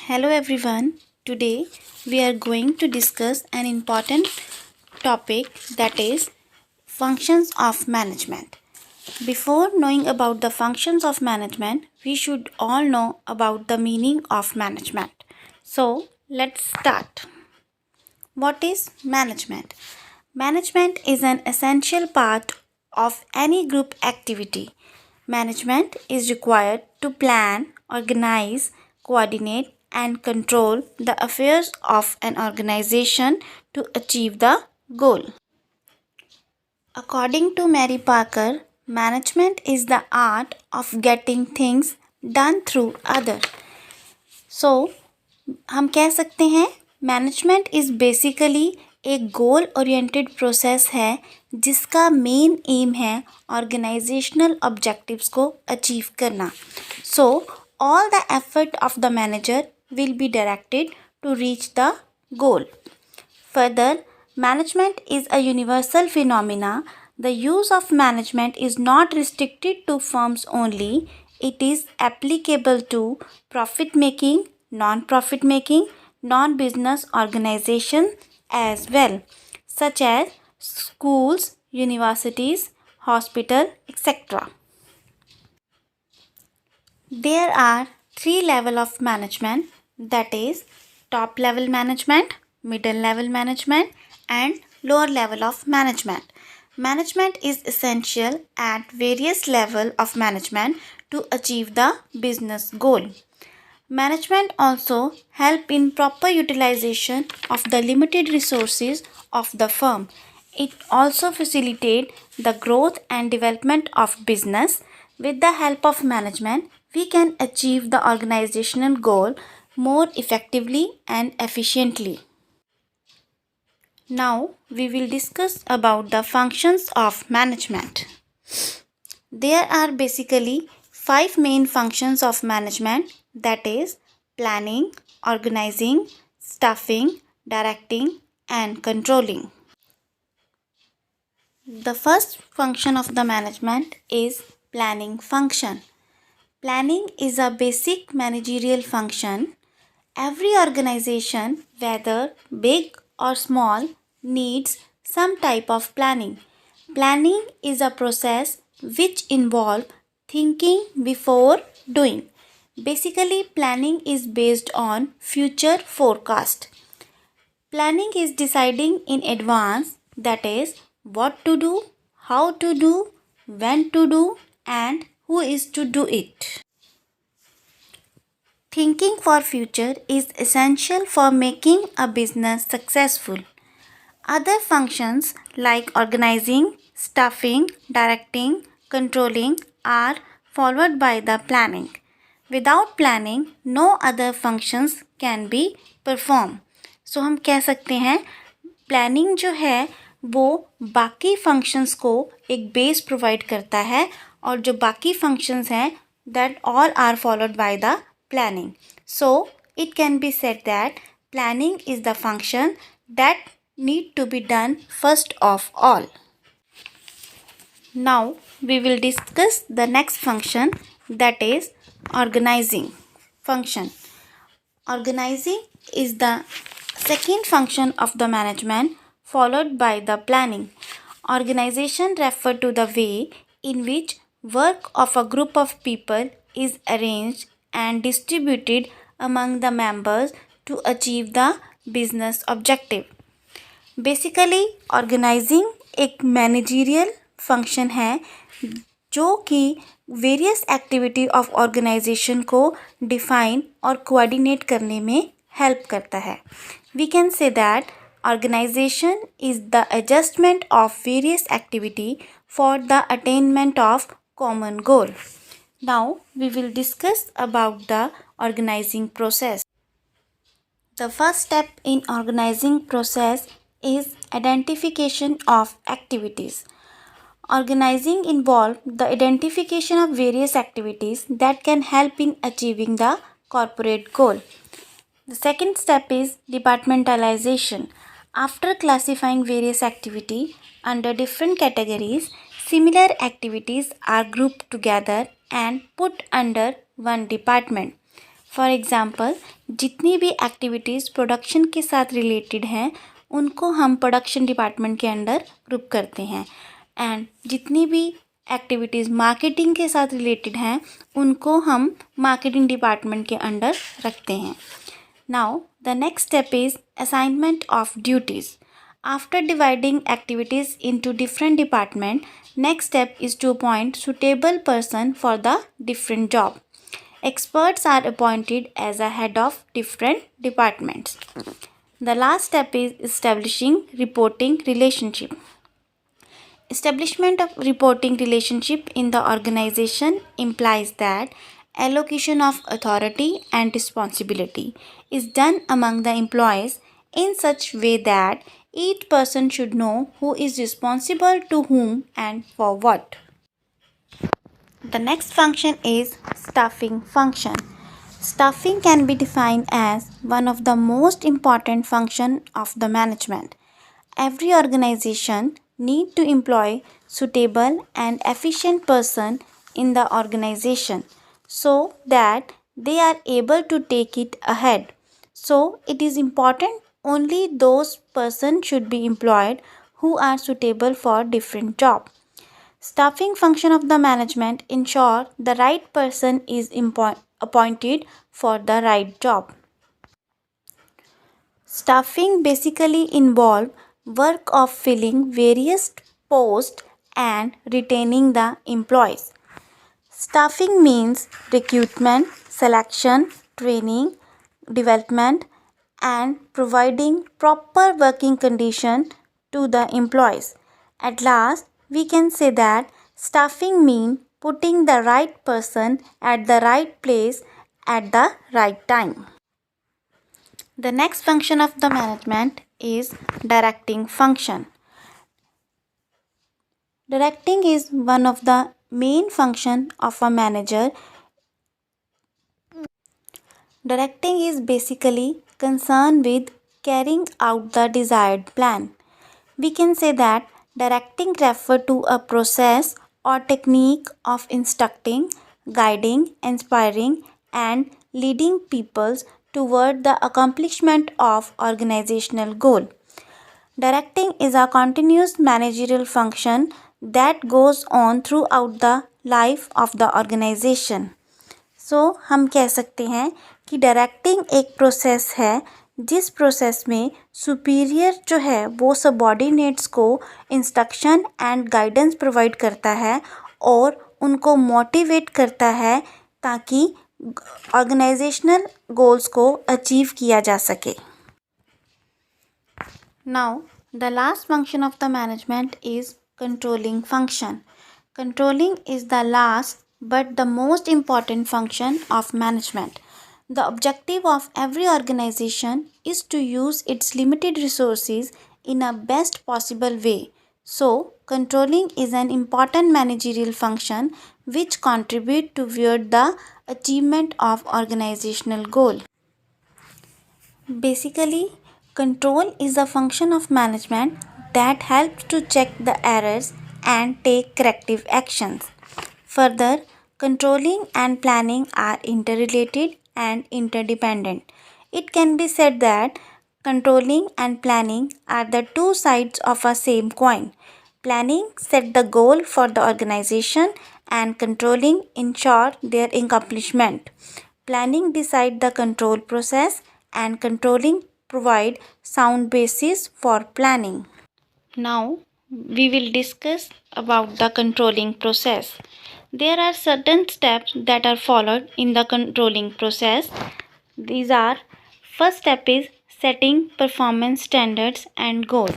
Hello everyone. Today we are going to discuss an important topic, that is functions of management. Before knowing about the functions of management, we should all know about the meaning of management. So, let's start. What is management? Management is an essential part of any group activity. Management is required to plan, organize, coordinate, and control the affairs of an organization to achieve the goal. According to Mary Parker, management is the art of getting things done through others. So, हम कह सकते हैं management is basically एक goal oriented process है जिसका main aim है organisational objectives को achieve करना. So all the effort of the manager will be directed to reach the goal. Further, management is a universal phenomena. The use of management is not restricted to firms only. It is applicable to profit making, non-profit making, non-business organizations as well, such as schools, universities, hospitals, etc. There are three levels of management, that is top level management, middle level management, and lower level of management. Management is essential at various levels of management to achieve the business goal. Management also help in proper utilization of the limited resources of the firm. It also facilitate the growth and development of business. With the help of management, we can achieve the organizational goal more effectively and efficiently. Now we will discuss about the functions of management. There are basically 5 main functions of management, that is planning, organizing, staffing, directing, and controlling. The first function of the management is planning function. Planning is a basic managerial function. Every organization, whether big or small, needs some type of planning. Planning is a process which involves thinking before doing. Basically, planning is based on future forecast. Planning is deciding in advance, that is what to do, how to do, when to do, and who is to do it. Thinking for future is essential for making a business successful. Other functions like organizing, staffing, directing, controlling are followed by the planning. Without planning, no other functions can be performed. So हम कह सकते हैं planning जो है वो बाकी functions को एक बेस प्रोवाइड करता है और जो बाकी फंक्शंस हैं that all are followed by the planning. So it can be said that planning is the function that need to be done first of all. Now we will discuss the next function, that is organizing function. Organizing is the second function of the management, followed by the planning. Organization refer to the way in which work of a group of people is arranged and distributed among the members to achieve the business objective. Basically organising एक managerial function है जो कि various activity of organisation को define और coordinate करने में help करता है. We can say that organisation is the adjustment of various activity for the attainment of common goal. Now we will discuss about the organising process. The first step in organizing process is identification of activities. Organizing involves the identification of various activities that can help in achieving the corporate goal. The second step is departmentalization. After classifying various activities under different categories, similar activities are grouped together and put under one department. For example, जितनी भी activities production के साथ related हैं उनको हम production department के under group करते हैं, एंड जितनी भी एक्टिविटीज़ मार्केटिंग के साथ रिलेटेड हैं उनको हम मार्केटिंग डिपार्टमेंट के अंडर रखते हैं. Now the next step is assignment of duties. After dividing activities into different departments, next step is to appoint suitable person for the different job. Experts are appointed as a head of different departments. The last step is establishing reporting relationship. Establishment of reporting relationship in the organization implies that allocation of authority and responsibility is done among the employees in such way that each person should know who is responsible to whom and for what. The next function is staffing function. Staffing can be defined as one of the most important functions of the management. Every organization need to employ suitable and efficient person in the organization so that they are able to take it ahead. So it is important only those person should be employed who are suitable for different job. Staffing function of the management ensure the right person is appointed for the right job. Staffing basically involve work of filling various posts and retaining the employees. Staffing means recruitment, selection, training, development, and providing proper working condition to the employees. At last, we can say that staffing means putting the right person at the right place at the right time. The next function of the management is directing function. Directing is one of the main function of a manager. Directing is basically concerned with carrying out the desired plan. We can say that directing refers to a process or technique of instructing, guiding, inspiring, and leading people toward the accomplishment of organizational goal. Directing is a continuous managerial function that goes on throughout the life of the organization. हम कह सकते हैं कि directing एक process है जिस process में superior जो है वो सबॉर्डिनेट्स को इंस्ट्रक्शन एंड गाइडेंस प्रोवाइड करता है और उनको मोटिवेट करता है ताकि ऑर्गेनाइजेशनल गोल्स को अचीव किया जा सके. Now, the last function of the management is controlling function. Controlling is the last but the most important function of management. The objective of every organization is to use its limited resources in a best possible way. So, controlling is an important managerial function which contribute toward the achievement of organizational goal. Basically, control is a function of management that helps to check the errors and take corrective actions. Further, controlling and planning are interrelated and interdependent. It can be said that controlling and planning are the two sides of a same coin. Planning set the goal for the organization and controlling ensure their accomplishment. Planning decide the control process and controlling provide sound basis for planning. Now we will discuss about the controlling process. There are certain steps that are followed in the controlling process. These are: first step is setting performance standards and goal.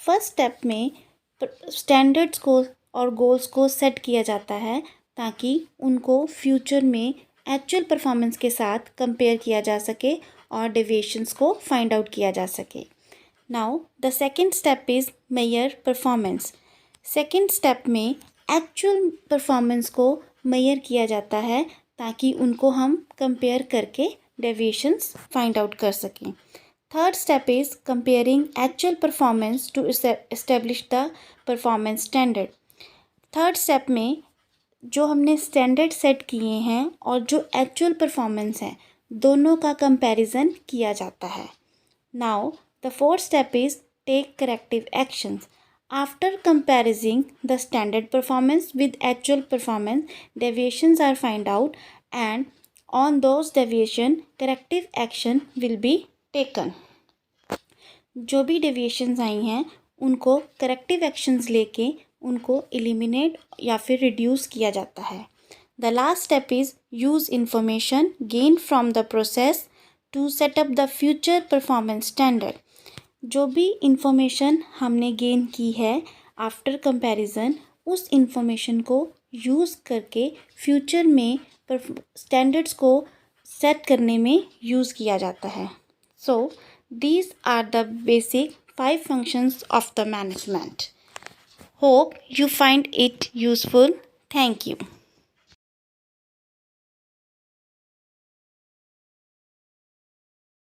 First step में standards को और goals को set किया जाता है ताकि उनको future में एक्चुअल परफॉर्मेंस के साथ कंपेयर किया जा सके और डेविएशंस को फाइंड आउट किया जा सके. Now the second step is measure performance. Second step में एक्चुअल परफॉर्मेंस को मेजर किया जाता है ताकि उनको हम कंपेयर करके डेविएशंस फाइंड आउट कर सकें. Third step is comparing actual performance to establish the performance standard. Third step में जो हमने स्टैंडर्ड सेट किए हैं और जो एक्चुअल परफॉर्मेंस है दोनों का कंपैरिजन किया जाता है. Now, the fourth step is take corrective actions. After comparing the standard performance with actual performance, deviations are found out and on those deviation, corrective action will be taken. जो भी deviations आई हैं उनको corrective actions लेके उनको eliminate या फिर reduce किया जाता है. The last step is use information gain from the process to set up the future performance standard. जो भी इंफॉर्मेशन हमने गेन की है आफ्टर कंपैरिजन, उस इंफॉर्मेशन को यूज़ करके फ्यूचर में स्टैंडर्ड्स को सेट करने में यूज़ किया जाता है. So, these are the basic 5 functions of the management. Hope you find it useful. Thank you.